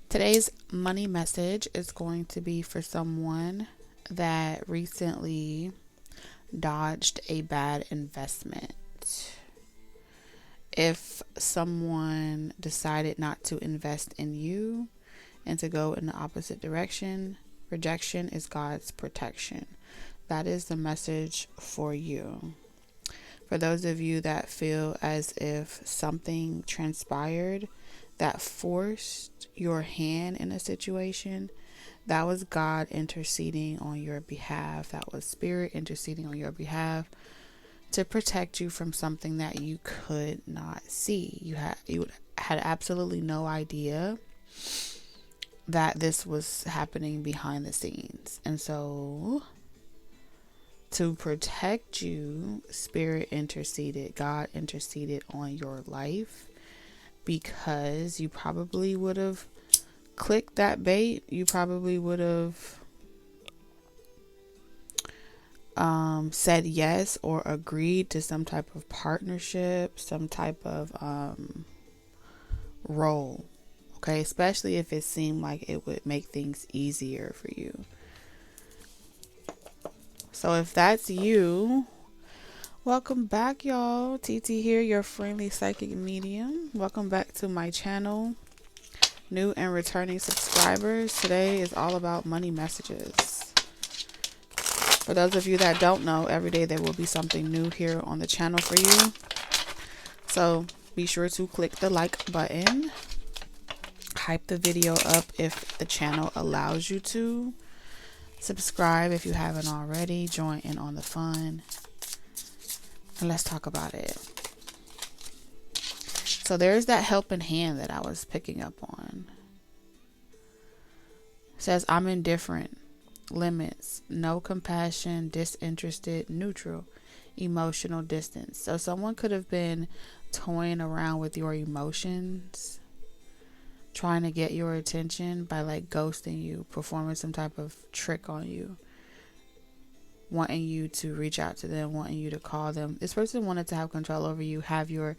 Today's money message is going to be for someone that recently dodged a bad investment. If someone decided not to invest in you and to go in the opposite direction, rejection is God's protection. That is the message for you. For those of you that feel as if something transpired that forced your hand in a situation, that was God interceding on your behalf. That was Spirit interceding on your behalf to protect you from something that you could not see. You had absolutely no idea that this was happening behind the scenes. And so to protect you, Spirit interceded, God interceded on your life, because you probably would have clicked that bait. You probably would have said yes or agreed to some type of partnership, some type of role. Okay, especially if it seemed like it would make things easier for you. So if that's you, welcome back, y'all. TT here, your friendly psychic medium. Welcome back to my channel. New and returning subscribers. Today is all about money messages. For those of you that don't know, every day there will be something new here on the channel for you. So be sure to click the like button. Hype the video up if the channel allows you to. Subscribe if you haven't already. Join in on the fun. And let's talk about it. So there's that helping hand that I was picking up on. It says, I'm indifferent, limits, no compassion, disinterested, neutral, emotional distance. So someone could have been toying around with your emotions, trying to get your attention by like ghosting you, performing some type of trick on you, wanting you to reach out to them, wanting you to call them. This person wanted to have control over you, have your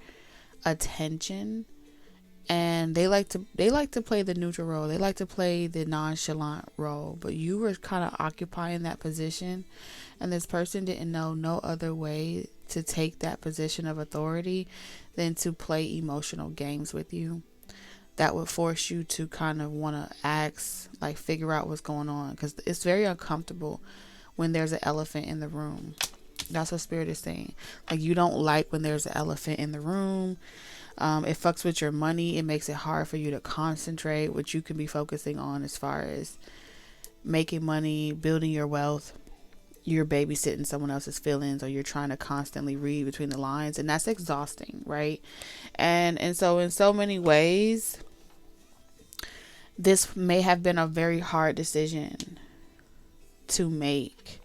attention, and they like to play the neutral role. They like to play the nonchalant role, but you were kind of occupying that position, and this person didn't know no other way to take that position of authority than to play emotional games with you that would force you to kind of want to ask, like figure out what's going on, because it's very uncomfortable when there's an elephant in the room. That's what Spirit is saying. Like, you don't like when there's an elephant in the room. It fucks with your money. It makes it hard for you to concentrate, which you can be focusing on as far as making money, building your wealth. You're babysitting someone else's feelings, or you're trying to constantly read between the lines, and that's exhausting, right? And so in so many ways, this may have been a very hard decision to make.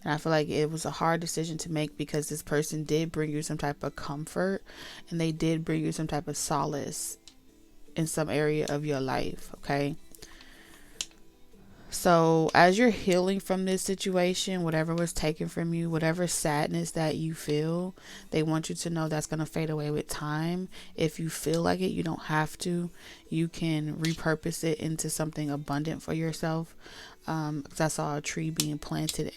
And I feel like it was a hard decision to make because this person did bring you some type of comfort, and they did bring you some type of solace in some area of your life. Okay. So as you're healing from this situation, whatever was taken from you, whatever sadness that you feel, they want you to know that's going to fade away with time. If you feel like it, you don't have to. You can repurpose it into something abundant for yourself. Because I saw a tree being planted,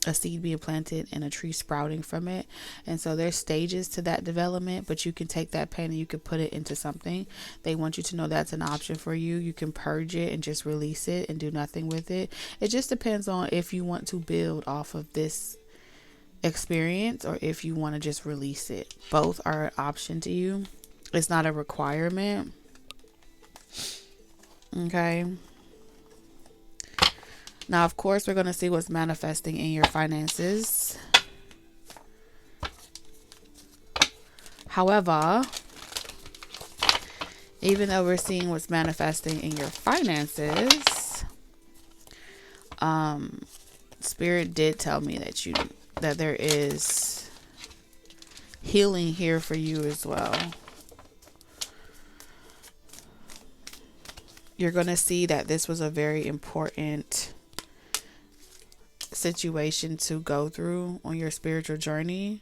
a seed being planted, and a tree sprouting from it. And so there's stages to that development, but you can take that pain and you can put it into something. They want you to know that's an option for you. You can purge it and just release it and do nothing with it. It just depends on if you want to build off of this experience or if you want to just release it. Both are an option to you. It's not a requirement. Okay. Now, of course, we're going to see what's manifesting in your finances. However, even though we're seeing what's manifesting in your finances, Spirit did tell me that there is healing here for you as well. You're going to see that this was a very important situation to go through on your spiritual journey.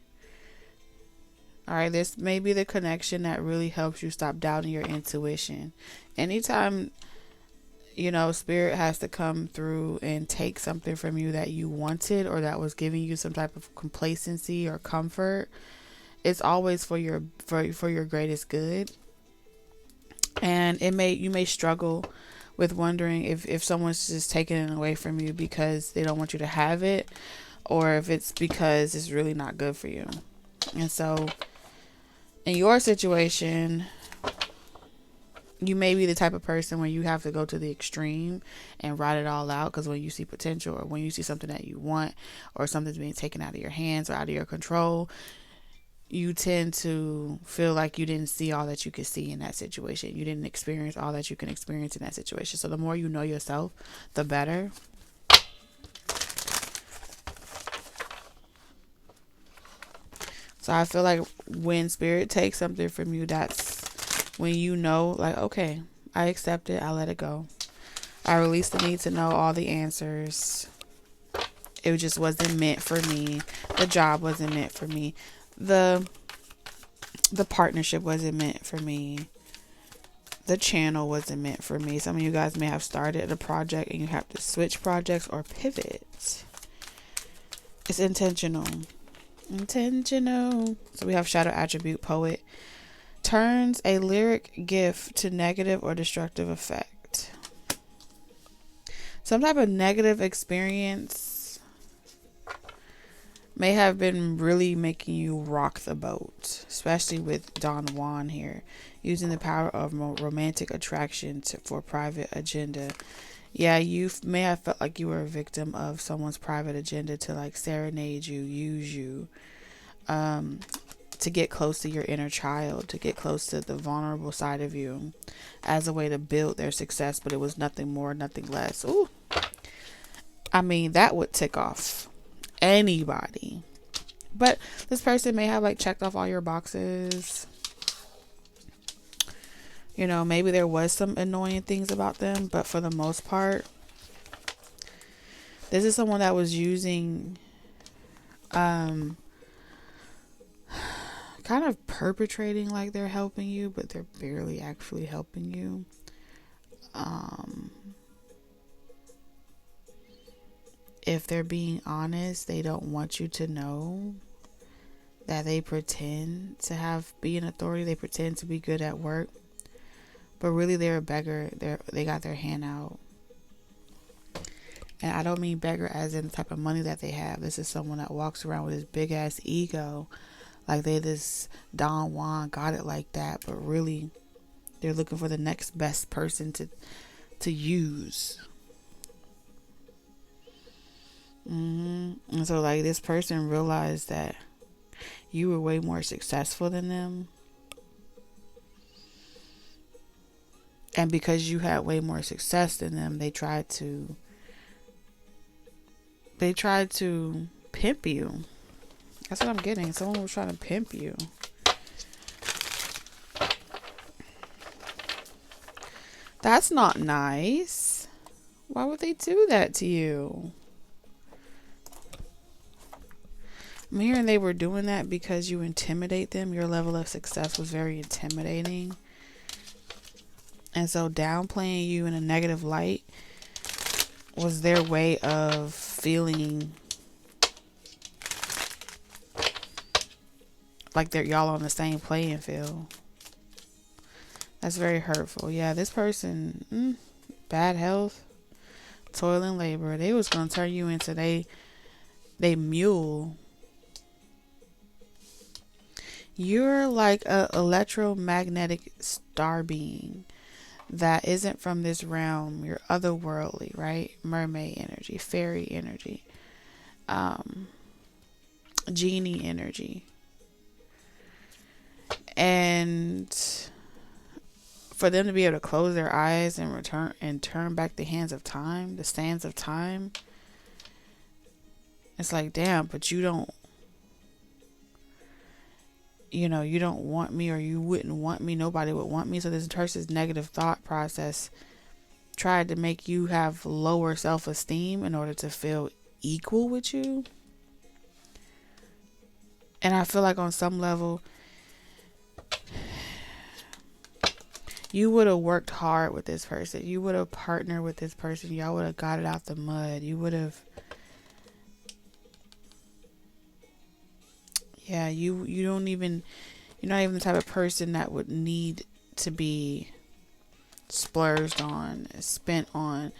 All right, this may be the connection that really helps you stop doubting your intuition. Anytime You know, spirit has to come through and take something from you that you wanted or that was giving you some type of complacency or comfort. It's always for your greatest good. And you may struggle with wondering if someone's just taking it away from you because they don't want you to have it, or if it's because it's really not good for you. And so in your situation, you may be the type of person where you have to go to the extreme and ride it all out, because when you see potential, or when you see something that you want, or something's being taken out of your hands or out of your control, you tend to feel like you didn't see all that you could see in that situation. You didn't experience all that you can experience in that situation. So the more you know yourself, the better. So I feel like when spirit takes something from you, that's when you know, like, okay, I accept it. I let it go. I release the need to know all the answers. It just wasn't meant for me. The job wasn't meant for me. The partnership wasn't meant for me. The channel wasn't meant for me. Some of you guys may have started a project and you have to switch projects or pivot. It's intentional. Intentional. So we have shadow attribute poet. Turns a lyric gift to negative or destructive effect. Some type of negative experience may have been really making you rock the boat, especially with Don Juan here, using the power of romantic attraction for private agenda. Yeah, you may have felt like you were a victim of someone's private agenda to like serenade you, use you, to get close to your inner child, to get close to the vulnerable side of you as a way to build their success, but it was nothing more, nothing less. Ooh. I mean, that would tick off anybody. But this person may have like checked off all your boxes. You know, maybe there was some annoying things about them, but for the most part, this is someone that was using kind of perpetrating like they're helping you, but they're barely actually helping you. If they're being honest, they don't want you to know that they pretend to be an authority. They pretend to be good at work, but really they're a beggar. They got their hand out. And I don't mean beggar as in the type of money that they have. This is someone that walks around with this big ass ego, like they this Don Juan got it like that, but really they're looking for the next best person to use. And so like this person realized that you were way more successful than them, and because you had way more success than them, they tried to pimp you. That's what I'm getting. Someone was trying to pimp you. That's not nice. Why would they do that to you? I'm hearing they were doing that because you intimidate them. Your level of success was very intimidating. And so downplaying you in a negative light was their way of feeling like y'all on the same playing field. That's very hurtful. Yeah, this person, bad health, toil and labor. They was gonna turn you into they mule. You're like a electromagnetic star being that isn't from this realm. You're otherworldly, right? Mermaid energy, fairy energy, genie energy. And for them to be able to close their eyes and turn back the hands of time, the sands of time, it's like, damn, but you don't want me, or you wouldn't want me. Nobody would want me. So this person's negative thought process tried to make you have lower self-esteem in order to feel equal with you. And I feel like on some level, You would have worked hard with this person. You would have partnered with this person. Y'all would have got it out the mud. You would have, yeah, you don't even, you're not even the type of person that would need to be splurged on, spent on.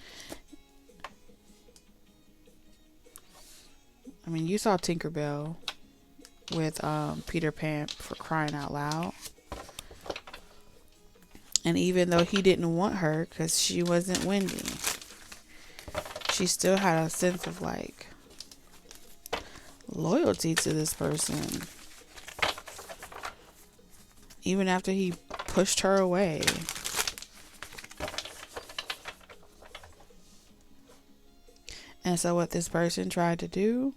I mean, you saw Tinkerbell with Peter Pan, for crying out loud. And even though he didn't want her because she wasn't windy, she still had a sense of like loyalty to this person. Even after he pushed her away. And so what this person tried to do,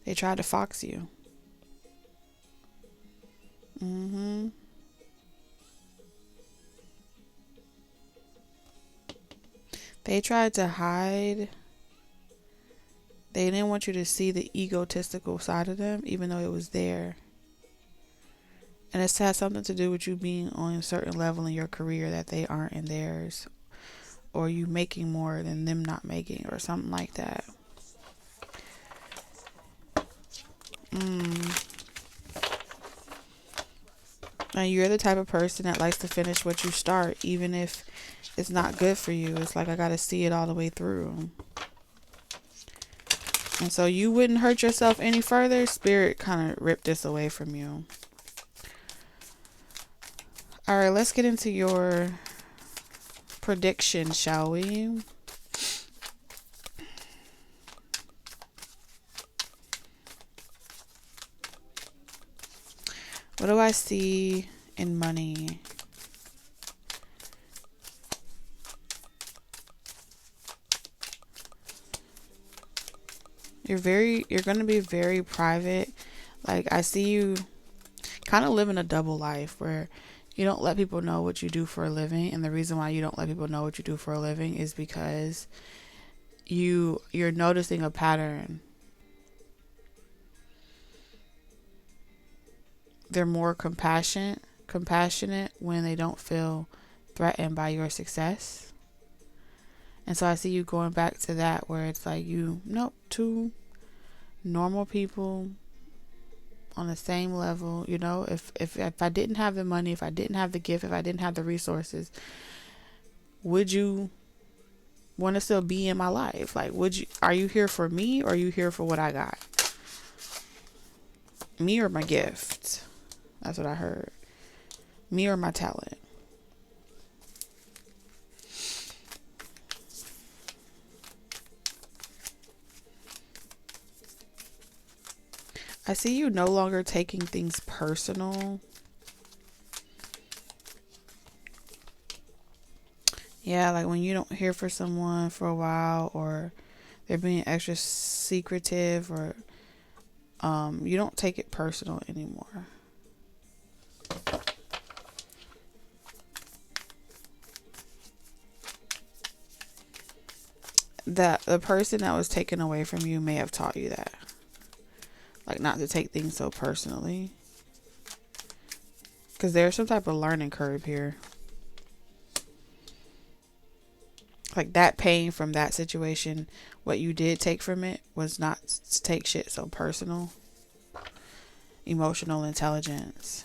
they tried to fox you. They tried to hide. They didn't want you to see the egotistical side of them, even though it was there. And it's had something to do with you being on a certain level in your career that they aren't in theirs. Or you making more than them not making, or something like that. And you're the type of person that likes to finish what you start, even if it's not good for you. It's like, I got to see it all the way through. And so you wouldn't hurt yourself any further. Spirit kind of ripped this away from you. All right, let's get into your prediction, shall we? What do I see in money? You're going to be very private. Like, I see you kind of living a double life where you don't let people know what you do for a living. And the reason why you don't let people know what you do for a living is because you're noticing a pattern. They're more compassionate when they don't feel threatened by your success. And so I see you going back to that, where it's like two normal people on the same level. You know, if I didn't have the money, if I didn't have the gift, if I didn't have the resources, would you want to still be in my life? Like, are you here for me, or are you here for what I got? Me or my gift? That's what I heard. Me or my talent? I see you no longer taking things personal. Yeah, like when you don't hear from someone for a while, or they're being extra secretive, or you don't take it personal anymore. That the person that was taken away from you may have taught you that. Like, not to take things so personally. Because there's some type of learning curve here. Like, that pain from that situation, what you did take from it was not to take shit so personal. Emotional intelligence.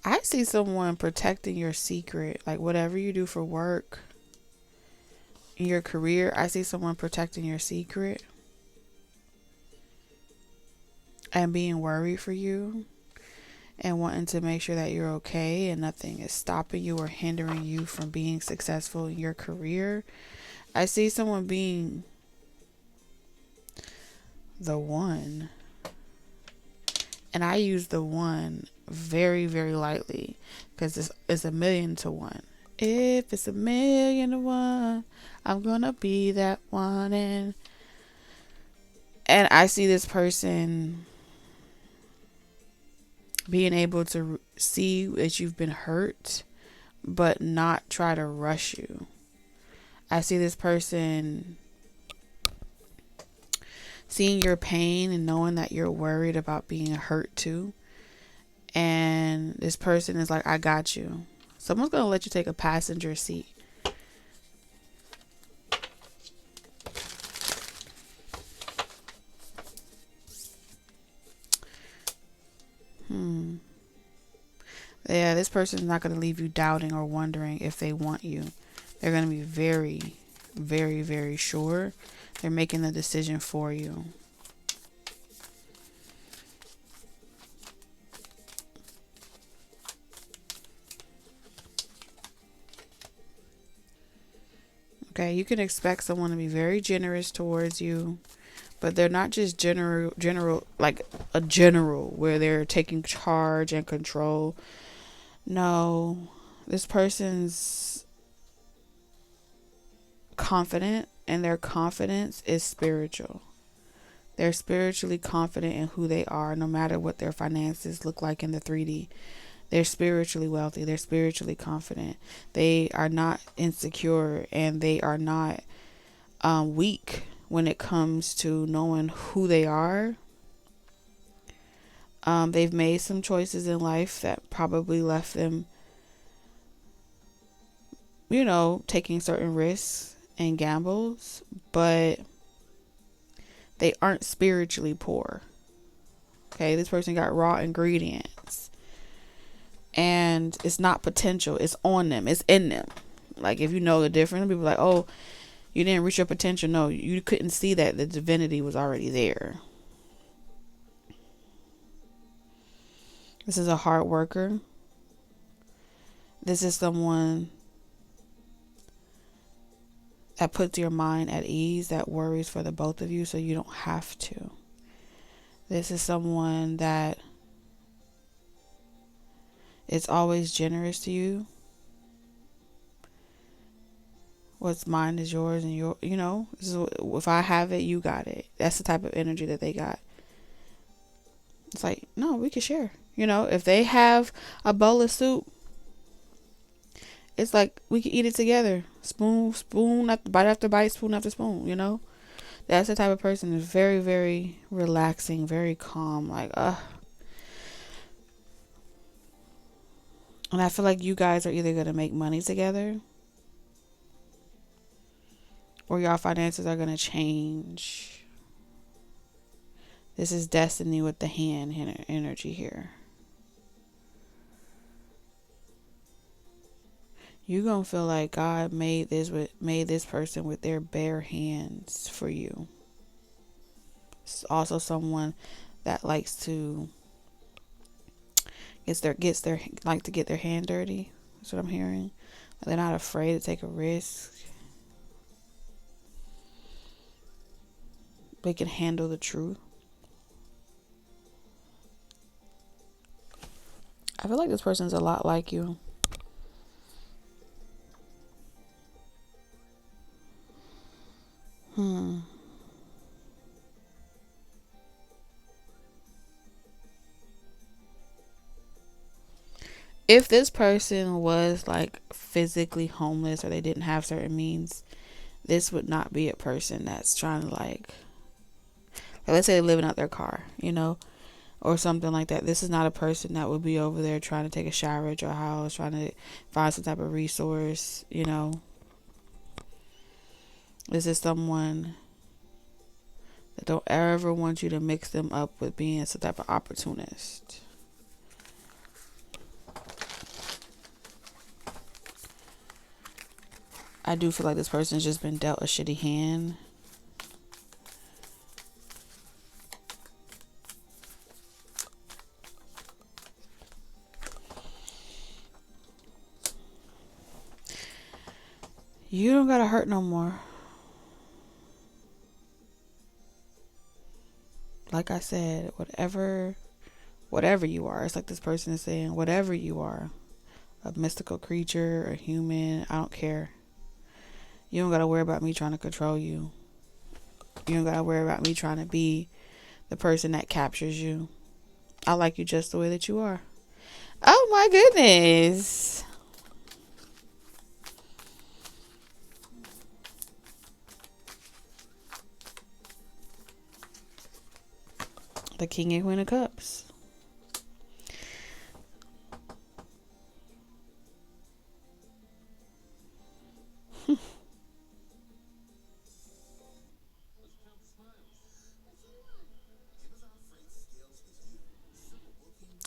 I see someone protecting your secret. Like, whatever you do for work, in your career, I see someone protecting your secret and being worried for you and wanting to make sure that you're okay and nothing is stopping you or hindering you from being successful in your career. I see someone being the one. And I use the one very, very lightly, because it's 1,000,000 to 1. If it's 1,000,000 to 1, I'm gonna be that one. And I see this person being able to see that you've been hurt, but not try to rush you. I see this person seeing your pain and knowing that you're worried about being hurt too. And this person is like, I got you. Someone's going to let you take a passenger seat. Yeah, this person's not going to leave you doubting or wondering if they want you. They're going to be very, very, very sure. They're making the decision for you. Okay, you can expect someone to be very generous towards you, but they're not just general, like a general where they're taking charge and control. No, this person's confident, and their confidence is spiritual. They're spiritually confident in who they are, no matter what their finances look like in the 3D. They're spiritually wealthy. They're spiritually confident. They are not insecure, and they are not weak when it comes to knowing who they are. They've made some choices in life that probably left them, taking certain risks and gambles, but they aren't spiritually poor. Okay, this person got raw ingredients. And it's not potential. It's on them. It's in them. Like, if you know the difference, people are like, oh, you didn't reach your potential. No, you couldn't see that. The divinity was already there. This is a hard worker. This is someone that puts your mind at ease, that worries for the both of you so you don't have to. This is someone that is always generous to you. What's mine is yours, and if I have it, you got it. That's the type of energy that they got. It's like, no, we can share. If they have a bowl of soup, it's like we can eat it together. Spoon, bite after bite, spoon after spoon, That's the type of person that's very, very relaxing, very calm, like, And I feel like you guys are either going to make money together, or your finances are going to change. This is destiny with the hand energy here. You're going to feel like God made this person with their bare hands for you. It's also someone that likes to get their hand dirty. That's what I'm hearing. They're not afraid to take a risk. They can handle the truth. I feel like this person's a lot like you. If this person was like physically homeless, or they didn't have certain means, this would not be a person that's trying to like let's say they're living out their car, or something like that. This is not a person that would be over there trying to take a shower at your house, trying to find some type of resource, This is someone that don't ever want you to mix them up with being some type of opportunist. I do feel like this person's just been dealt a shitty hand. You don't gotta hurt no more. Like I said, whatever you are, it's like this person is saying, whatever you are, a mystical creature, a human, I don't care. You don't gotta worry about me trying to control you. You don't gotta worry about me trying to be the person that captures you. I like you just the way that you are. Oh my goodness. The King and Queen of Cups.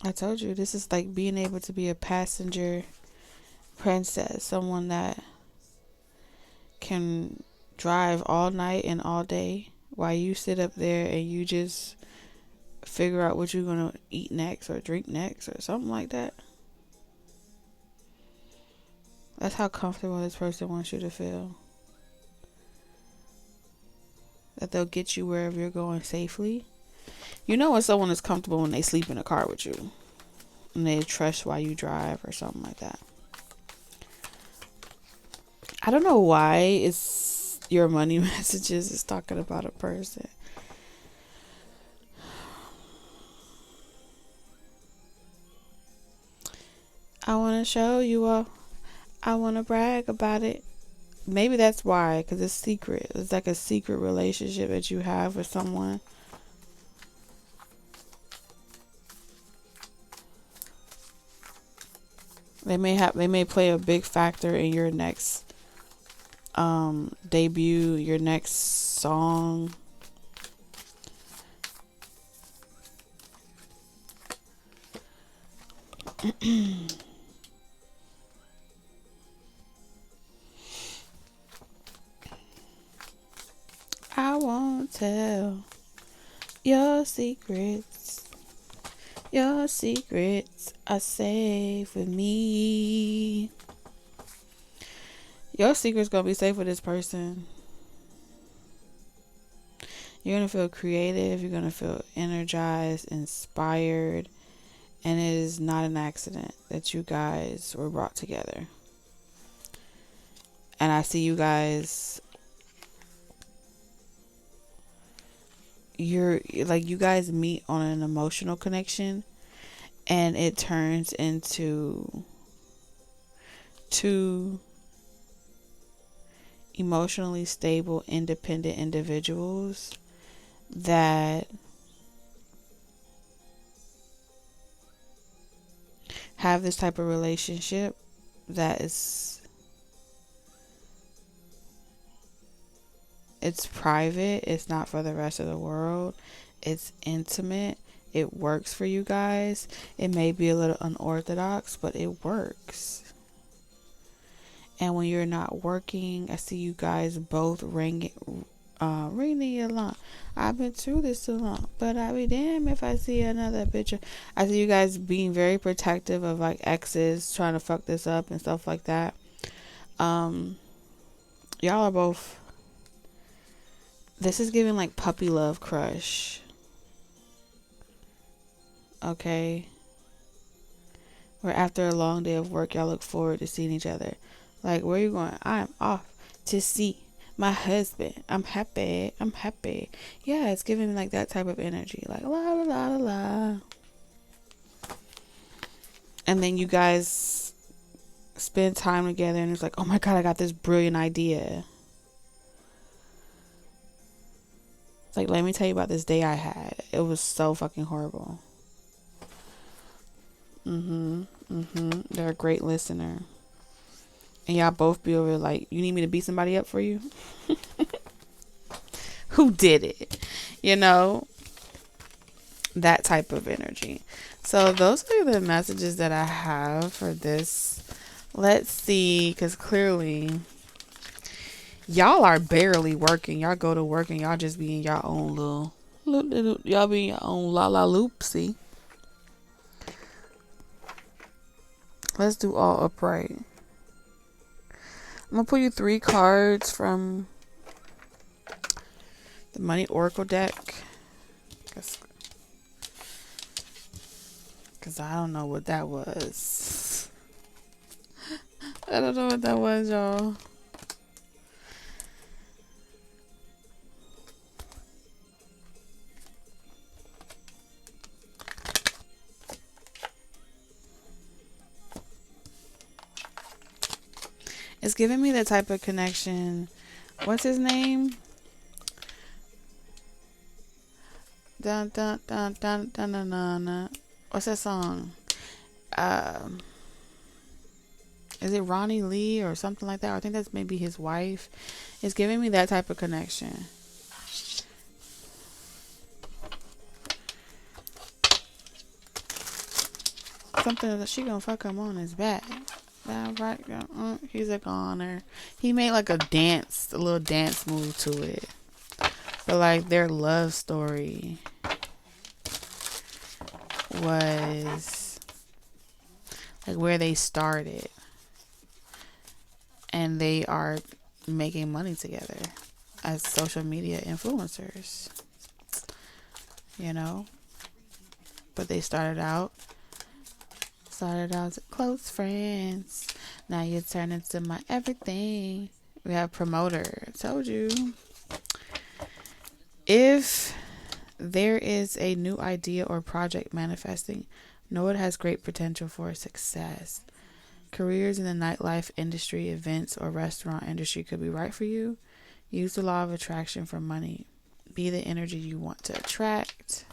I told you, this is like being able to be a passenger princess. Someone that can drive all night and all day while you sit up there and you just figure out what you're going to eat next or drink next or something like that. That's how comfortable this person wants you to feel. That they'll get you wherever you're going safely. You know when someone is comfortable when they sleep in a car with you. And they trust while you drive or something like that. I don't know why it's your money messages is talking about a person. I want to show you all. I want to brag about it. Maybe that's why, because it's secret. It's like a secret relationship that you have with someone. They may play a big factor in your next debut, your next song. I won't tell your secrets. Your secrets are safe with me. Your secret's gonna be safe with this person. You're gonna feel creative. You're gonna feel energized, inspired. And it is not an accident that you guys were brought together. And I see you guys, you guys meet on an emotional connection, and it turns into two emotionally stable, independent individuals that have this type of relationship that it's private. It's not for the rest of the world. It's intimate. It works for you guys. It may be a little unorthodox, but it works. And when you're not working, I see you guys both ringing the alarm. I've been through this too long, but I'll be damned if I see another picture. I see you guys being very protective of like exes trying to fuck this up and stuff like that. Y'all are both. This is giving like puppy love crush. Okay. Where after a long day of work, y'all look forward to seeing each other. Like, where you going? I'm off to see my husband. I'm happy. Yeah, it's giving me like that type of energy. Like, la la la la la. And then you guys spend time together and it's like, oh my God, I got this brilliant idea. Like, let me tell you about this day I had. It was so fucking horrible. They're a great listener. And y'all both be over like, you need me to beat somebody up for you? Who did it? You know? That type of energy. So those are the messages that I have for this. Let's see, because clearly y'all are barely working. Y'all go to work and y'all just be in your own little y'all be in your own la la loopsy. Let's do all upright. I'm going to pull you 3 cards from the Money Oracle deck. Because I don't know what that was. I don't know what that was, y'all. It's giving me the type of connection. What's his name? Dun, dun, dun, dun, dun, dun, dun, dun. What's that song? Is it Ronnie Lee or something like that? Or I think that's maybe his wife. It's giving me that type of connection. Something that she gonna fuck him on his back. Right, he's a goner. He made like a little dance move to it. But like their love story was like where they started. And they are making money together as social media influencers. You know? But they started out as close friends. Now you turn into my everything. We have promoter. Told you. If there is a new idea or project manifesting, know it has great potential for success. Careers in the nightlife industry, events, or restaurant industry could be right for you. Use the law of attraction for money. Be the energy you want to attract.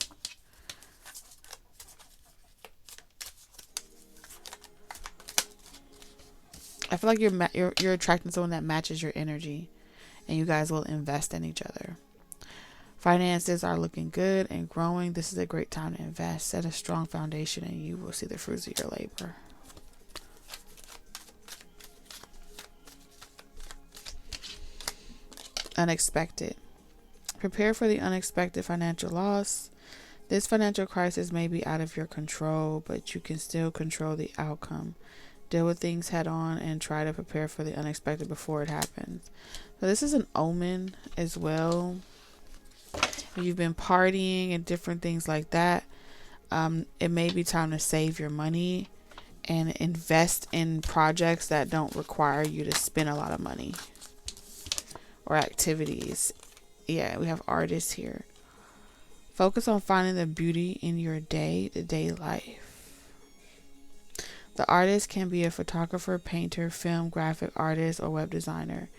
I feel like you're attracting someone that matches your energy, and you guys will invest in each other. Finances are looking good and growing. This is a great time to invest. Set a strong foundation, and you will see the fruits of your labor. Unexpected. Prepare for the unexpected financial loss. This financial crisis may be out of your control, but you can still control the outcome. Deal with things head on and try to prepare for the unexpected before it happens. So this is an omen as well. If you've been partying and different things like that, it may be time to save your money and invest in projects that don't require you to spend a lot of money. Or activities. Yeah, we have artists here. Focus on finding the beauty in your day-to-day life. The artist can be a photographer, painter, film, graphic artist, or web designer.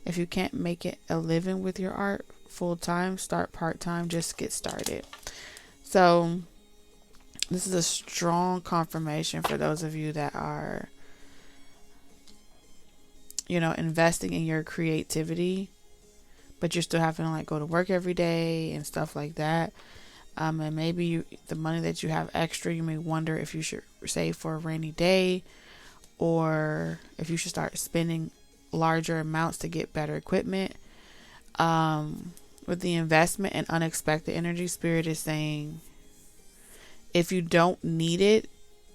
If you can't make it a living with your art full-time, start part-time, just get started. So this is a strong confirmation for those of you that are, investing in your creativity, but you're still having to like go to work every day and stuff like that. And maybe the money that you have extra, you may wonder if you should save for a rainy day, or if you should start spending larger amounts to get better equipment. With the investment and unexpected energy, Spirit is saying, if you don't need it,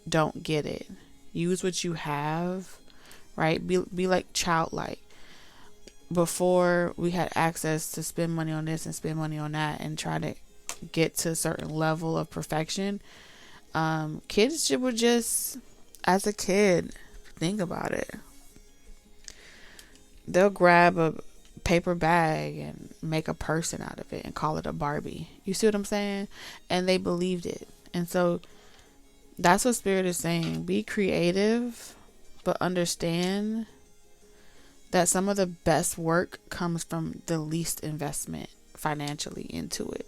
don't get it. Use what you have, right? Be like childlike. Before we had access to spend money on this and spend money on that and try to get to a certain level of perfection, kids would just, as a kid, think about it. They'll grab a paper bag and make a person out of it and call it a Barbie. You see what I'm saying? And they believed it. And so that's what Spirit is saying. Be creative, but understand that some of the best work comes from the least investment financially into it,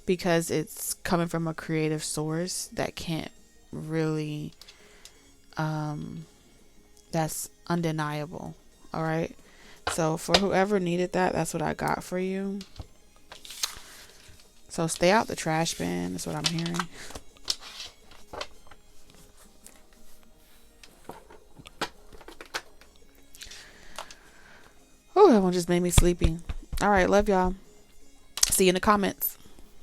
because it's coming from a creative source that can't really, that's undeniable. All right. So for whoever needed that, that's what I got for you. So stay out the trash bin. That's what I'm hearing. Oh, that one just made me sleepy. All right. Love y'all. See you in the comments.